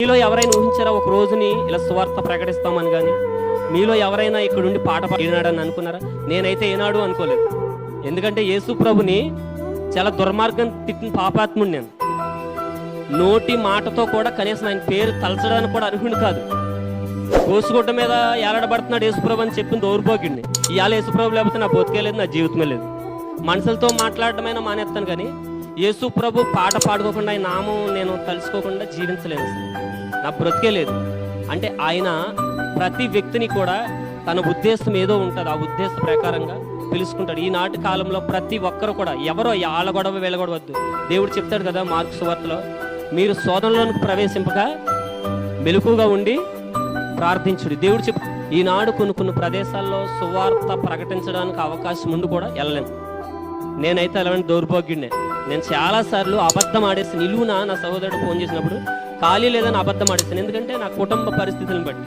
మీలో ఎవరైనా ఊహించారా ఒక రోజుని ఇలా సువార్త ప్రకటిస్తామని? కానీ మీలో ఎవరైనా ఇక్కడ నుండి పాట పాడినాడని అనుకున్నారా? నేనైతే ఏనాడు అనుకోలేదు. ఎందుకంటే యేసు ప్రభుని చాలా దుర్మార్గం తిట్టిన పాపాత్ముడు నేను. నోటి మాటతో కూడా కనీసం ఆయన పేరు తలచడానికి కూడా అర్హుడు కాదు. కోసుగుడ్డ మీద ఏలాడబడుతున్నాడు యేసుప్రభు అని చెప్పింది దౌర్భాగ్యుడిని. ఇవాళ యేసుప్రభు లేకపోతే నా బతికే లేదు, నా జీవితమే లేదు. మనుషులతో మాట్లాడటమైనా మానేస్తాను, కానీ యేసుప్రభు పాట పాడుకోకుండా ఆయన నామం నేను తలుసుకోకుండా జీవించలేను. నా బ్రతికే లేదు. అంటే ఆయన ప్రతి వ్యక్తిని కూడా తన ఉద్దేశం ఏదో ఉంటుంది, ఆ ఉద్దేశ ప్రకారంగా పిలుచుకుంటాడు. ఈనాటి కాలంలో ప్రతి ఒక్కరు కూడా ఎవరో ఆళ్ళ గొడవ వీళ్ళ గొడవ వద్దు. దేవుడు చెప్తాడు కదా మార్కు సువార్తలో, మీరు శోధనలోనికి ప్రవేశింపక మెలకుగా ఉండి ప్రార్థించుడు. దేవుడు ఈనాడు కొన్ని ప్రదేశాల్లో సువార్త ప్రకటించడానికి అవకాశం ముందు కూడా వెళ్ళలేను. నేనైతే అలాంటి దౌర్భాగ్యుడినే. నేను చాలాసార్లు అబద్ధం ఆడేసి నిలువున నా సహోదరుడు ఫోన్ చేసినప్పుడు ఖాళీ లేదని అబద్ధం ఆడేస్తాను. ఎందుకంటే నా కుటుంబ పరిస్థితులను బట్టి